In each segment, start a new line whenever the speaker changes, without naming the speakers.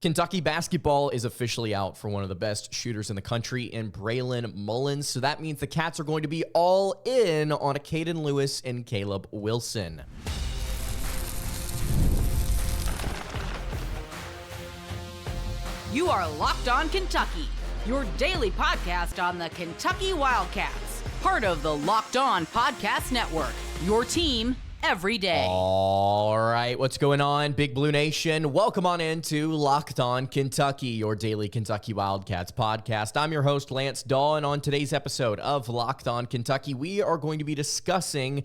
Kentucky basketball is officially out for one of the best shooters in the country in Braylon Mullins. So that means the Cats are going to be all in on Acaden Lewis and Caleb Wilson.
You are Locked On Kentucky, your daily podcast on the Kentucky Wildcats, part of the Locked On Podcast Network, your team every day.
All right, what's going on, Big Blue Nation? Welcome on into Locked On Kentucky, your daily Kentucky Wildcats podcast. I'm your host, Lance Dawe, and on today's episode of Locked On Kentucky, we are going to be discussing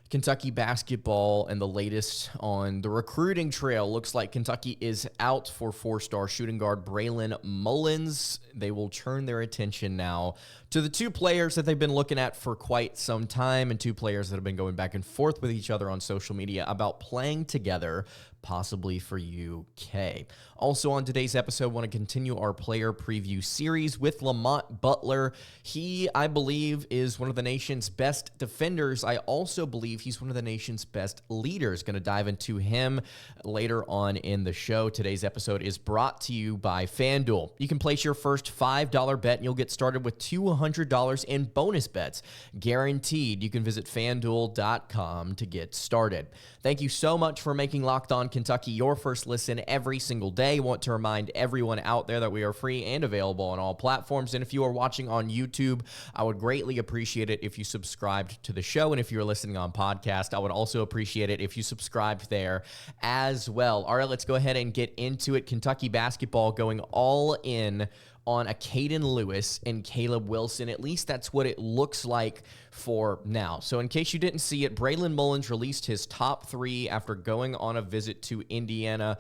Kentucky basketball and the latest on the recruiting trail. Looks like Kentucky is out for four-star shooting guard Braylon Mullins. They will turn their attention now to the two players that they've been looking at for quite some time, and two players that have been going back and forth with each other on social media about playing together, possibly for UK. Also on today's episode, I want to continue our player preview series with Lamont Butler. He, I believe, is one of the nation's best defenders. I also believe he's one of the nation's best leaders. Going to dive into him later on in the show. Today's episode is brought to you by FanDuel. You can place your first $5 bet and you'll get started with $200 in bonus bets. Guaranteed. You can visit FanDuel.com to get started. Thank you so much for making Locked On Kentucky your first listen every single day. I want to remind everyone out there that we are free and available on all platforms. And if you are watching on YouTube, I would greatly appreciate it if you subscribed to the show. And if you're listening on podcast, I would also appreciate it if you subscribed there as well. All right, let's go ahead and get into it. Kentucky basketball going all in on Acaden Lewis and Caleb Wilson. At least that's what it looks like for now. So in case you didn't see it, Braylon Mullins released his top three after going on a visit to Indiana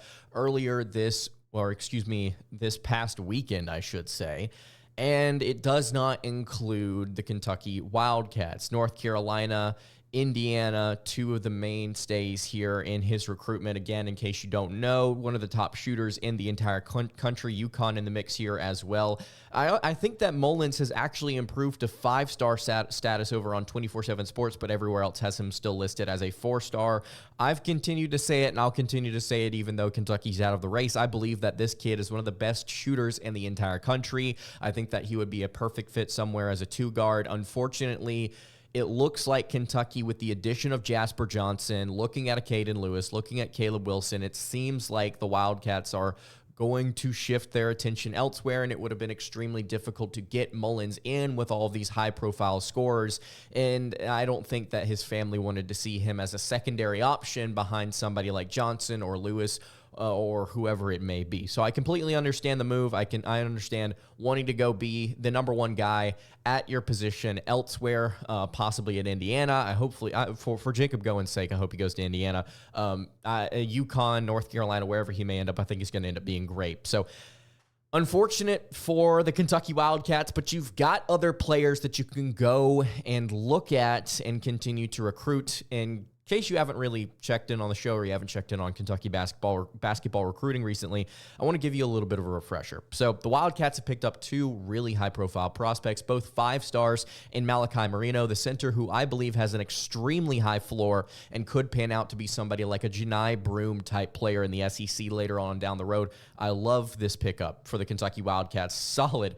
this past weekend, I should say. And it does not include the Kentucky Wildcats. North Carolina, Indiana, two of the mainstays here in his recruitment. Again, in case you don't know, one of the top shooters in the entire country, UConn in the mix here as well. I think that Mullins has actually improved to 5-star status over on 24/7 Sports, but everywhere else has him still listed as a 4-star. I've continued to say it, and I'll continue to say it even though Kentucky's out of the race. I believe that this kid is one of the best shooters in the entire country. I think that he would be a perfect fit somewhere as a 2-guard. Unfortunately, it looks like Kentucky, with the addition of Jasper Johnson, looking at Acaden Lewis, looking at Caleb Wilson, it seems like the Wildcats are going to shift their attention elsewhere, and it would have been extremely difficult to get Mullins in with all of these high-profile scorers, and I don't think that his family wanted to see him as a secondary option behind somebody like Johnson or Lewis or whoever it may be. So I completely understand the move. I understand wanting to go be the number one guy at your position elsewhere, possibly at Indiana. For Jacob Gowen's sake, I hope he goes to Indiana. UConn, North Carolina, wherever he may end up, I think he's going to end up being great. So unfortunate for the Kentucky Wildcats, but you've got other players that you can go and look at and continue to recruit. In case you haven't really checked in on the show or you haven't checked in on Kentucky basketball recruiting recently, I want to give you a little bit of a refresher. So the Wildcats have picked up two really high-profile prospects, both 5 stars in Malachi Moreno, the center who I believe has an extremely high floor and could pan out to be somebody like a Janai Broome-type player in the SEC later on down the road. I love this pickup for the Kentucky Wildcats. Solid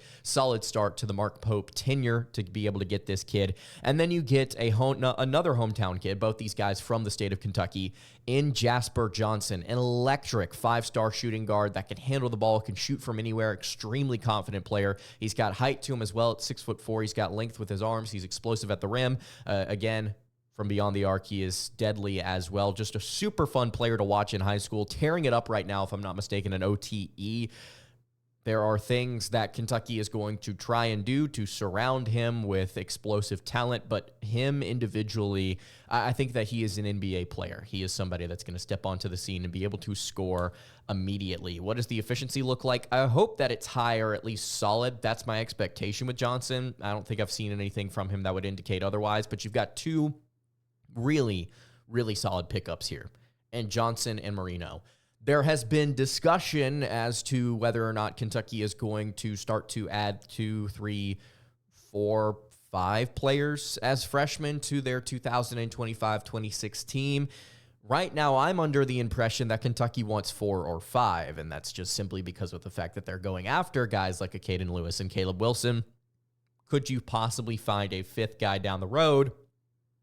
start to the Mark Pope tenure to be able to get this kid. And then you get another hometown kid, both these guys from the state of Kentucky, in Jasper Johnson, an electric 5-star shooting guard that can handle the ball, can shoot from anywhere, extremely confident player. He's got height to him as well at 6'4". He's got length with his arms. He's explosive at the rim. Again, from beyond the arc, he is deadly as well. Just a super fun player to watch in high school, tearing it up right now, if I'm not mistaken, an OTE. There are things that Kentucky is going to try and do to surround him with explosive talent, but him individually, I think that he is an NBA player. He is somebody that's going to step onto the scene and be able to score immediately. What does the efficiency look like? I hope that it's high or at least solid. That's my expectation with Johnson. I don't think I've seen anything from him that would indicate otherwise, but you've got two really, really solid pickups here, and Johnson and Moreno. There has been discussion as to whether or not Kentucky is going to start to add 2, 3, 4, 5 players as freshmen to their 2025-26 team. Right now, I'm under the impression that Kentucky wants 4 or 5, and that's just simply because of the fact that they're going after guys like Acaden Lewis and Caleb Wilson. Could you possibly find a 5th guy down the road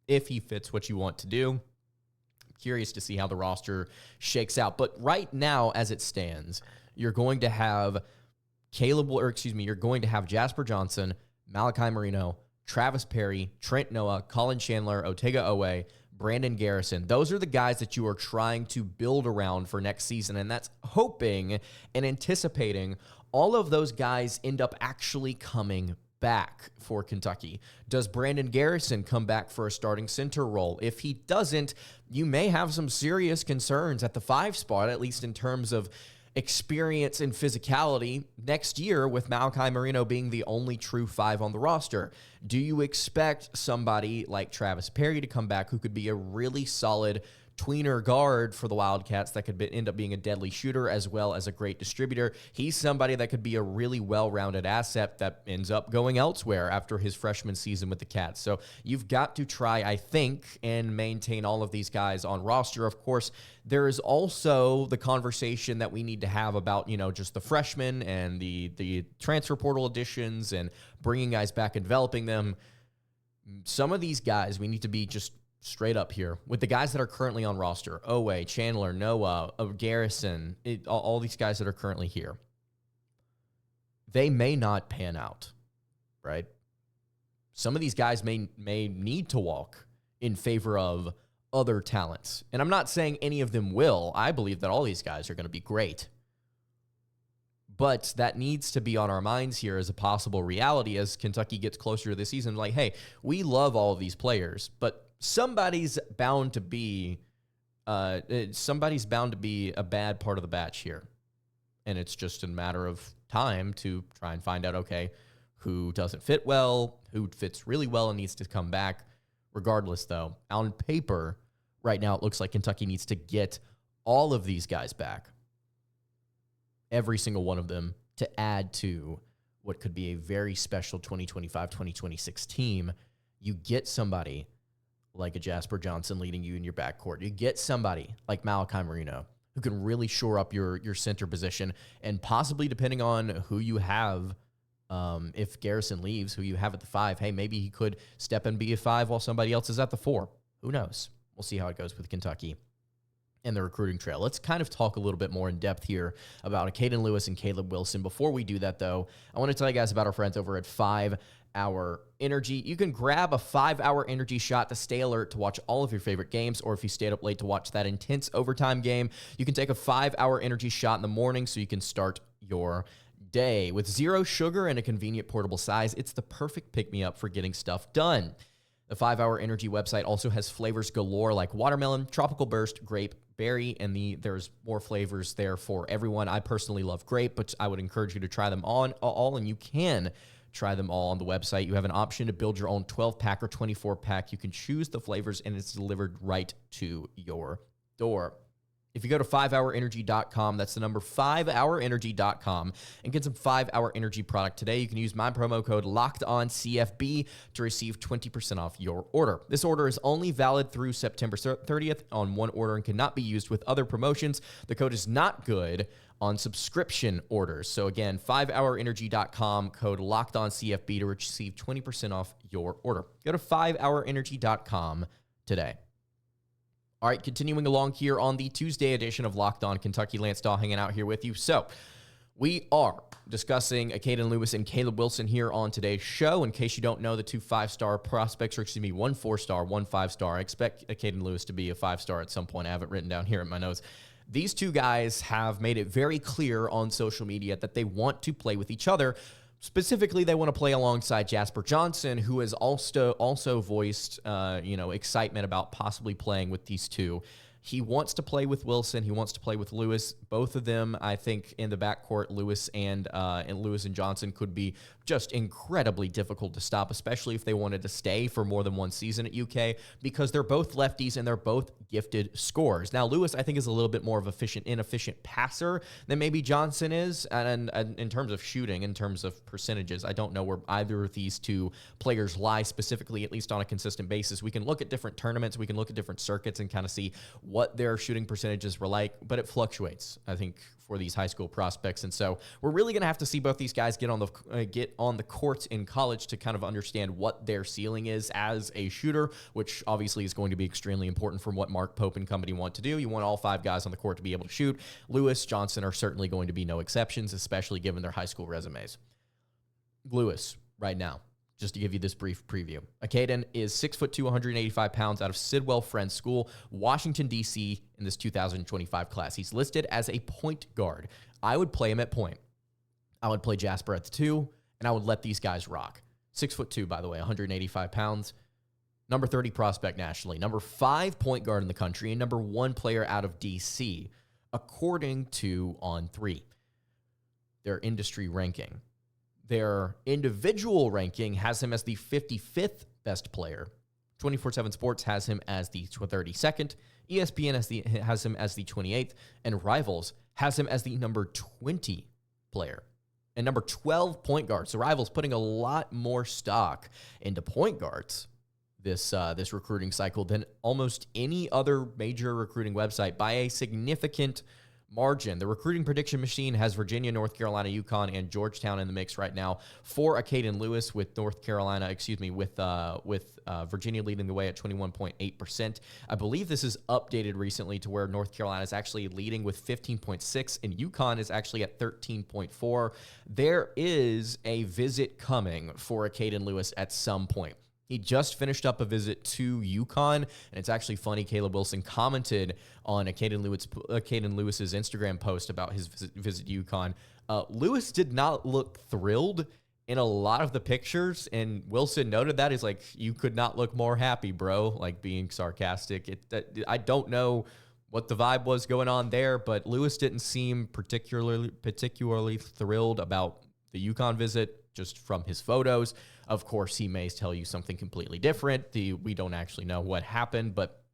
if he fits what you want to do? I'm curious to see how the roster shakes out. But right now, as it stands, you're going to have you're going to have Jasper Johnson, Malachi Moreno, Travis Perry, Trent Noah, Colin Chandler, Otega Owe, Brandon Garrison. Those are the guys that you are trying to build around for next season, and that's hoping and anticipating all of those guys end up actually coming back for Kentucky. Does Brandon Garrison come back for a starting center role? If he doesn't, you may have some serious concerns at the 5 spot, at least in terms of experience and physicality next year, with Malachi Moreno being the only true 5 on the roster. Do you expect somebody like Travis Perry to come back who could be a really solid tweener guard for the Wildcats that could end up being a deadly shooter as well as a great distributor? He's somebody that could be a really well-rounded asset that ends up going elsewhere after his freshman season with the Cats. So you've got to try, I think, and maintain all of these guys on roster. Of course, there is also the conversation that we need to have about, just the freshmen and the transfer portal additions and bringing guys back and developing them. Some of these guys, we need to be just straight up here with the guys that are currently on roster: Owe, Chandler, Noah, Garrison, all these guys that are currently here. They may not pan out, right? Some of these guys may need to walk in favor of other talents. And I'm not saying any of them will. I believe that all these guys are going to be great. But that needs to be on our minds here as a possible reality as Kentucky gets closer to the season. Like, hey, we love all of these players, but somebody's bound to be a bad part of the batch here. And it's just a matter of time to try and find out, okay, who doesn't fit well, who fits really well and needs to come back. Regardless, though, on paper, right now it looks like Kentucky needs to get all of these guys back, every single one of them, to add to what could be a very special 2025-2026 team. You get somebody like a Jasper Johnson leading you in your backcourt. You get somebody like Malachi Moreno who can really shore up your center position, and possibly, depending on who you have, if Garrison leaves, who you have at the 5, hey, maybe he could step and be a 5 while somebody else is at the 4. Who knows? We'll see how it goes with Kentucky and the recruiting trail. Let's kind of talk a little bit more in depth here about Acaden Lewis and Caleb Wilson. Before we do that, though, I want to tell you guys about our friends over at 5 Hour Energy. You can grab a 5-hour energy shot to stay alert to watch all of your favorite games, or if you stayed up late to watch that intense overtime game, you can take a 5-hour energy shot in the morning so you can start your day. With 0 sugar and a convenient portable size, it's the perfect pick-me-up for getting stuff done. The 5-Hour Energy website also has flavors galore like watermelon, tropical burst, grape, berry, and there's more flavors there for everyone. I personally love grape, but I would encourage you to try them all, and you can try them all on the website. You have an option to build your own 12-pack or 24-pack. You can choose the flavors, and it's delivered right to your door. If you go to 5hourenergy.com, that's the number 5hourenergy.com, and get some 5-Hour Energy product today, you can use my promo code LOCKEDONCFB to receive 20% off your order. This order is only valid through September 30th on one order and cannot be used with other promotions. The code is not good on subscription orders. So again, 5hourenergy.com, code LOCKEDONCFB to receive 20% off your order. Go to 5hourenergy.com today. All right, continuing along here on the Tuesday edition of Locked On Kentucky. Lance Dawe hanging out here with you. So we are discussing Acaden Lewis and Caleb Wilson here on today's show. In case you don't know, the 2 5-star prospects, or excuse me, 1 4-star, 1 5-star. I expect Acaden Lewis to be a 5-star at some point. I have it written down here in my notes. These 2 guys have made it very clear on social media that they want to play with each other. Specifically, they want to play alongside Jasper Johnson, who has also voiced, excitement about possibly playing with these 2. He wants to play with Wilson. He wants to play with Lewis. Both of them, I think, in the backcourt, Lewis and Johnson could be just incredibly difficult to stop, especially if they wanted to stay for more than one season at UK, because they're both lefties and they're both gifted scorers. Now, Lewis, I think, is a little bit more of inefficient passer than maybe Johnson is, and in terms of shooting, in terms of percentages, I don't know where either of these 2 players lie specifically, at least on a consistent basis. We can look at different tournaments, we can look at different circuits and kind of see what their shooting percentages were like, but it fluctuates, I think, for these high school prospects. And so we're really going to have to see both these guys get on the courts in college to kind of understand what their ceiling is as a shooter, which obviously is going to be extremely important from what Mark Pope and company want to do. You want all 5 guys on the court to be able to shoot. Lewis, Johnson are certainly going to be no exceptions, especially given their high school resumes. Lewis, right now, just to give you this brief preview. Acaden is 6'2", 185 pounds, out of Sidwell Friends School, Washington, D.C. in this 2025 class. He's listed as a point guard. I would play him at point. I would play Jasper at the 2, and I would let these guys rock. 6'2", by the way, 185 pounds. Number 30 prospect nationally. Number 5 point guard in the country, and number 1 player out of D.C., according to On3, their industry ranking. Their individual ranking has him as the 55th best player. 24/7 Sports has him as the 32nd. ESPN has him as the 28th. And Rivals has him as the number 20 player. And number 12 point guard. So Rivals putting a lot more stock into point guards this recruiting cycle than almost any other major recruiting website by a significant margin. The recruiting prediction machine has Virginia, North Carolina, UConn, and Georgetown in the mix right now for Acaden Lewis, with Virginia leading the way at 21.8%. I believe this is updated recently to where North Carolina is actually leading with 15.6, and UConn is actually at 13.4. There is a visit coming for Acaden Lewis at some point. He just finished up a visit to UConn, and it's actually funny. Caleb Wilson commented on Acaden Lewis's Instagram post about his visit to UConn. Lewis did not look thrilled in a lot of the pictures, and Wilson noted that. He's like, "You could not look more happy, bro," like being sarcastic. I don't know what the vibe was going on there, but Lewis didn't seem particularly thrilled about the UConn visit, just from his photos. Of course, he may tell you something completely different. We don't actually know what happened, but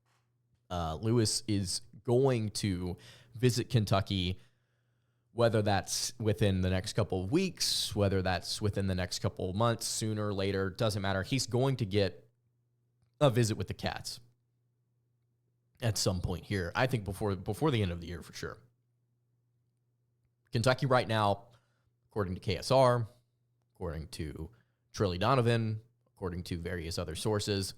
Lewis is going to visit Kentucky, whether that's within the next couple of weeks, whether that's within the next couple of months, sooner or later, doesn't matter. He's going to get a visit with the Cats at some point here. I think before the end of the year for sure. Kentucky right now, according to KSR, according to Trilly Donovan, according to various other sources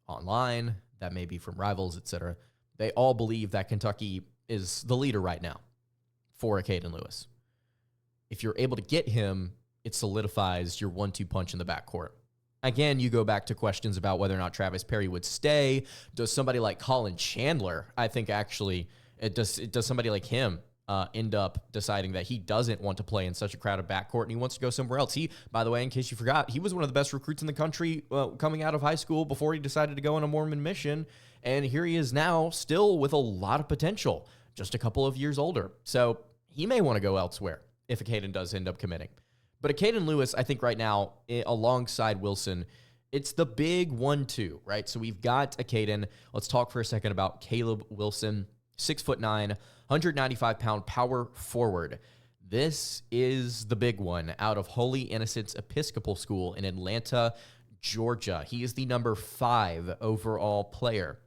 online, that may be from Rivals, etc., they all believe that Kentucky is the leader right now for Acaden Lewis. If you're able to get him, it solidifies your 1-2 punch in the backcourt. Again, you go back to questions about whether or not Travis Perry would stay. Does somebody like Colin Chandler, I think actually, does somebody like him end up deciding that he doesn't want to play in such a crowded backcourt and he wants to go somewhere else? He, by the way, in case you forgot, he was one of the best recruits in the country coming out of high school before he decided to go on a Mormon mission. And here he is now, still with a lot of potential, just a couple of years older. So he may want to go elsewhere if Acaden does end up committing. But Acaden Lewis, I think right now, alongside Wilson, it's the big 1-2, right? So we've got Acaden. Let's talk for a second about Caleb Wilson, 6'9", 195-pound power forward. This is the big one out of Holy Innocents Episcopal School in Atlanta, Georgia. He is the number 5 overall player,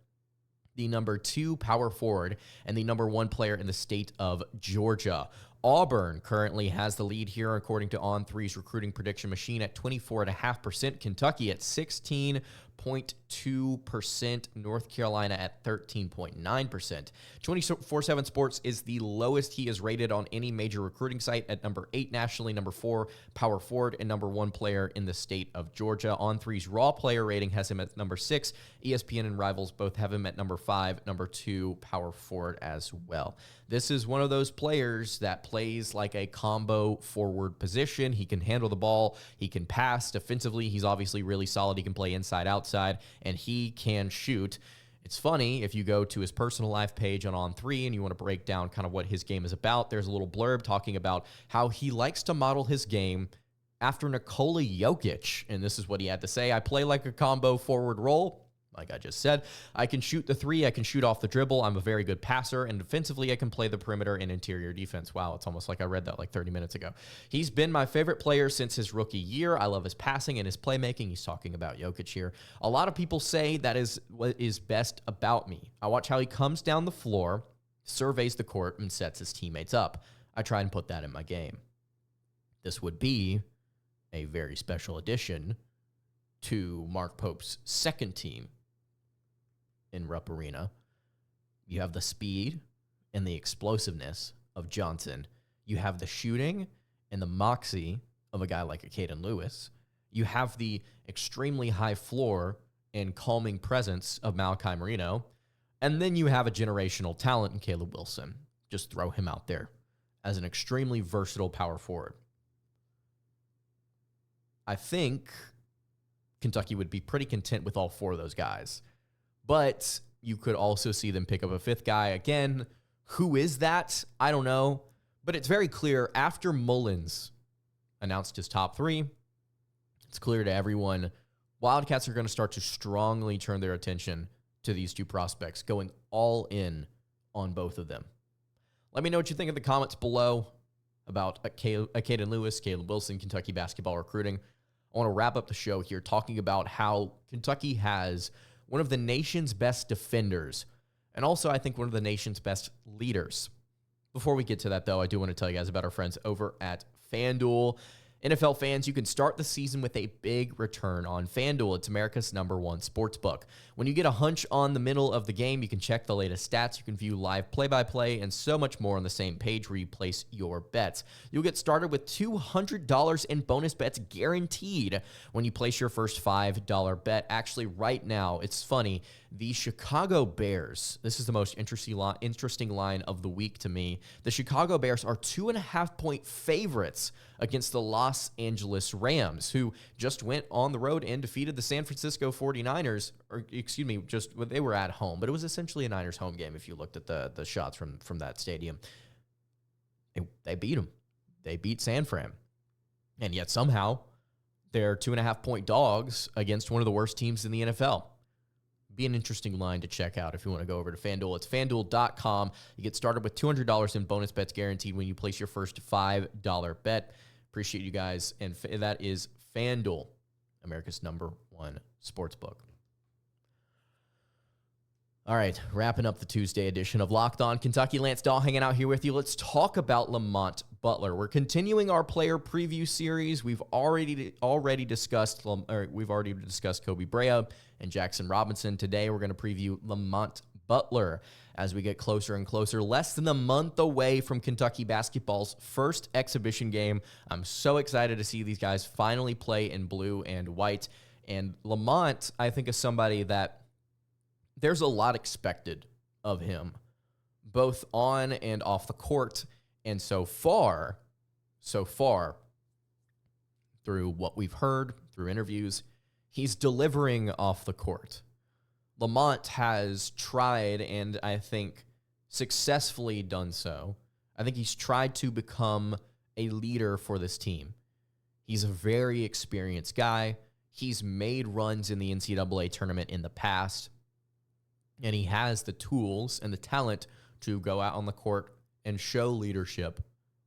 the number 2 power forward, and the number 1 player in the state of Georgia. Auburn currently has the lead here, according to On3's recruiting prediction machine, at 24.5%. Kentucky at 16.2%. North Carolina at 13.9%. 24/7 Sports is the lowest he is rated on any major recruiting site, at number 8 nationally, number 4 power forward, and number 1 player in the state of Georgia. On3's raw player rating has him at number 6. ESPN and Rivals both have him at number 5, number 2 power forward as well. This is one of those players that plays like a combo forward position. He can handle the ball. He can pass. Defensively, he's obviously really solid. He can play inside, outside, and he can shoot. It's funny, if you go to his personal life page on On3 and you want to break down kind of what his game is about, there's a little blurb talking about how he likes to model his game after Nikola Jokic. And this is what he had to say: "I play like a combo forward role. like I just said. I can shoot the three. I can shoot off the dribble. I'm a very good passer. And defensively, I can play the perimeter and interior defense. Wow, it's almost like I read that like 30 minutes ago. He's been my favorite player since his rookie year. I love his passing and his playmaking. He's talking about Jokic here. A lot of people say that is what is best about me. I watch how he comes down the floor, surveys the court, and sets his teammates up. I try and put that in my game. This would be a very special addition to Mark Pope's second team in Rupp Arena. You have the speed and the explosiveness of Johnson. You have the shooting and the moxie of a guy like Acaden Lewis. You have the extremely high floor and calming presence of Malachi Moreno. And then you have a generational talent in Caleb Wilson. Just throw him out there as an extremely versatile power forward. I think Kentucky would be pretty content with all four of those guys. But you could also see them pick up a fifth guy. Again, who is that? I don't know. But it's very clear after Mullins announced his top three, it's clear to everyone, Wildcats are going to start to strongly turn their attention to these two prospects, going all in on both of them. Let me know what you think in the comments below about Acaden Lewis, Caleb Wilson, Kentucky basketball recruiting. I want to wrap up the show here talking about how Kentucky has one of the nation's best defenders, and also I think one of the nation's best leaders. Before we get to that, though, I do want to tell you guys about our friends over at FanDuel. NFL fans, you can start the season with a big return on FanDuel. It's America's #1 sportsbook. When you get a hunch on the middle of the game, you can check the latest stats, you can view live play-by-play, and so much more on the same page where you place your bets. You'll get started with $200 in bonus bets guaranteed when you place your first $5 bet. Actually, right now, it's funny, the Chicago Bears, this is the most interesting line of the week to me. The Chicago Bears are 2.5-point favorites against the Los Angeles Rams, who just went on the road and defeated the San Francisco 49ers, they were at home, but it was essentially a Niners home game if you looked at the shots from that stadium. They beat them. They beat San Fran. And yet somehow they're 2.5-point dogs against one of the worst teams in the NFL. Be an interesting line to check out if you want to go over to FanDuel. It's FanDuel.com. You get started with $200 in bonus bets guaranteed when you place your first $5 bet. Appreciate you guys. And that is FanDuel, America's #1 sportsbook. All right, wrapping up the Tuesday edition of Locked On Kentucky. Lance Dawe hanging out here with you. Let's talk about Lamont Butler. We're continuing our player preview series. We've already discussed Kobe Brea and Jackson Robinson. Today, we're going to preview Lamont Butler as we get closer and closer, less than a month away from Kentucky basketball's first exhibition game. I'm so excited to see these guys finally play in blue and white. And Lamont, I think, is somebody that there's a lot expected of him, both on and off the court. And so far, through what we've heard, through interviews, he's delivering off the court. Lamont has tried, and I think successfully done so. I think he's tried to become a leader for this team. He's a very experienced guy. He's made runs in the NCAA tournament in the past. And he has the tools and the talent to go out on the court and show leadership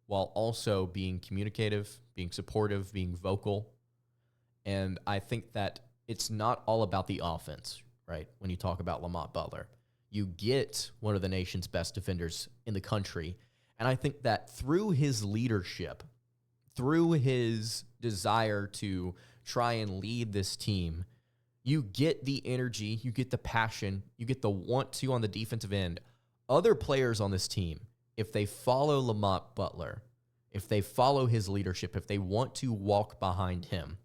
while also being communicative, being supportive, being vocal. And I think that it's not all about the offense, right? When you talk about Lamont Butler, you get one of the nation's best defenders in the country. And I think that through his leadership, through his desire to try and lead this team, you get the energy, you get the passion, you get the want to on the defensive end. Other players on this team, if they follow Lamont Butler, if they follow his leadership, if they want to walk behind him,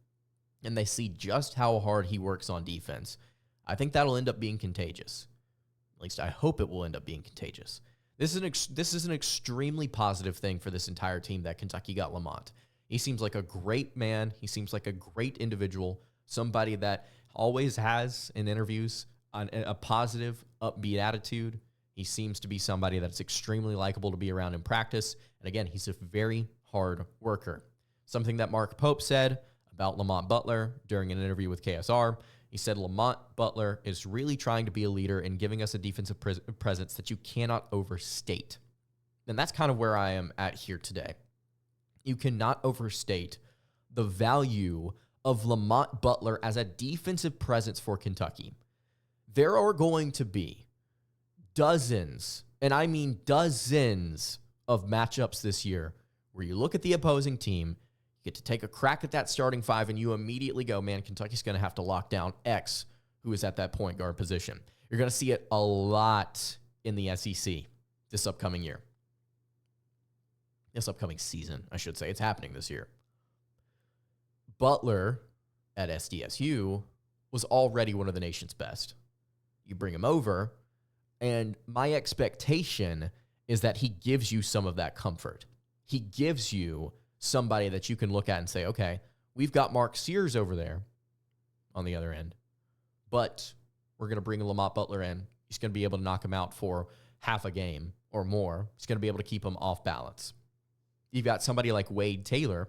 and they see just how hard he works on defense, I think that'll end up being contagious. At least I hope it will end up being contagious. This is an extremely positive thing for this entire team that Kentucky got Lamont. He seems like a great man. He seems like a great individual, somebody that always has in interviews a positive, upbeat attitude. He seems to be somebody that's extremely likable to be around in practice. And again, he's a very hard worker. Something that Mark Pope said about Lamont Butler during an interview with KSR, He said Lamont Butler is really trying to be a leader and giving us a defensive presence that you cannot overstate. And that's kind of where I am at here today. You cannot overstate the value of Lamont Butler as a defensive presence for Kentucky. There are going to be dozens, and I mean dozens, of matchups this year where you look at the opposing team, you get to take a crack at that starting five, and you immediately go, man, Kentucky's going to have to lock down X, who is at that point guard position. You're going to see it a lot in the SEC this upcoming year. This upcoming season, I should say. It's happening this year. Butler at SDSU was already one of the nation's best. You bring him over, and my expectation is that he gives you some of that comfort. He gives you somebody that you can look at and say, okay, we've got Mark Sears over there on the other end, but we're going to bring Lamont Butler in. He's going to be able to knock him out for half a game or more. He's going to be able to keep him off balance. You've got somebody like Wade Taylor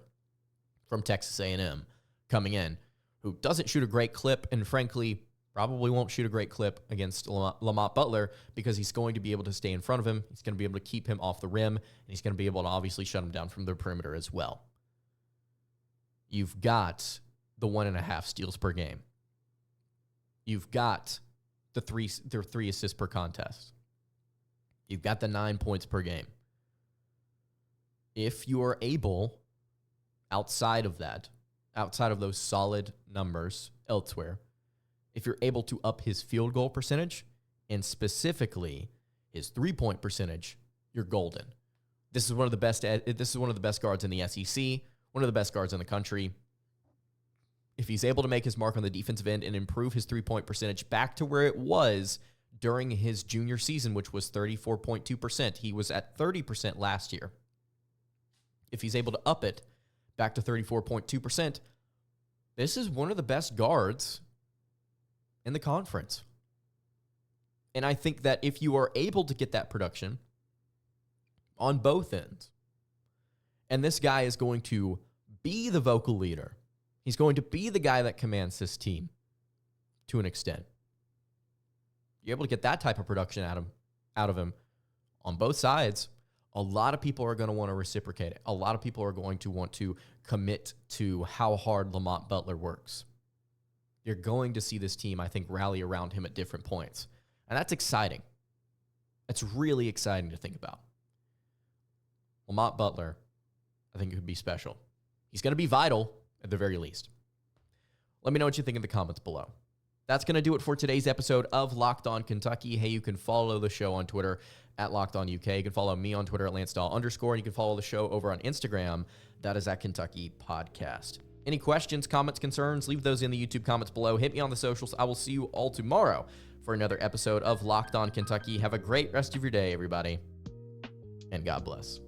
from Texas A&M coming in who doesn't shoot a great clip and, frankly, probably won't shoot a great clip against Lamont Butler because he's going to be able to stay in front of him. He's going to be able to keep him off the rim, and he's going to be able to obviously shut him down from the perimeter as well. You've got the 1.5 steals per game. You've got the three assists per contest. You've got the 9 points per game. If you are able, outside of those solid numbers elsewhere, if you're able to up his field goal percentage and specifically his 3-point percentage, you're golden. This is one of the best guards in the SEC, one of the best guards in the country. If he's able to make his mark on the defensive end and improve his 3-point percentage back to where it was during his junior season, which was 34.2%. He was at 30% last year. If he's able to up it back to 34.2%, this is one of the best guards in the conference. And I think that if you are able to get that production on both ends, and this guy is going to be the vocal leader, he's going to be the guy that commands this team to an extent. You're able to get that type of production out of him on both sides, a lot of people are going to want to reciprocate it. A lot of people are going to want to commit to how hard Lamont Butler works. You're going to see this team, I think, rally around him at different points. And that's exciting. That's really exciting to think about. Lamont Butler, I think, could be special. He's going to be vital at the very least. Let me know what you think in the comments below. That's going to do it for today's episode of Locked On Kentucky. Hey, you can follow the show on Twitter at Locked On UK. You can follow me on Twitter at LanceDawe_, and you can follow the show over on Instagram. That is at Kentucky Podcast. Any questions, comments, concerns, leave those in the YouTube comments below. Hit me on the socials. I will see you all tomorrow for another episode of Locked On Kentucky. Have a great rest of your day, everybody, and God bless.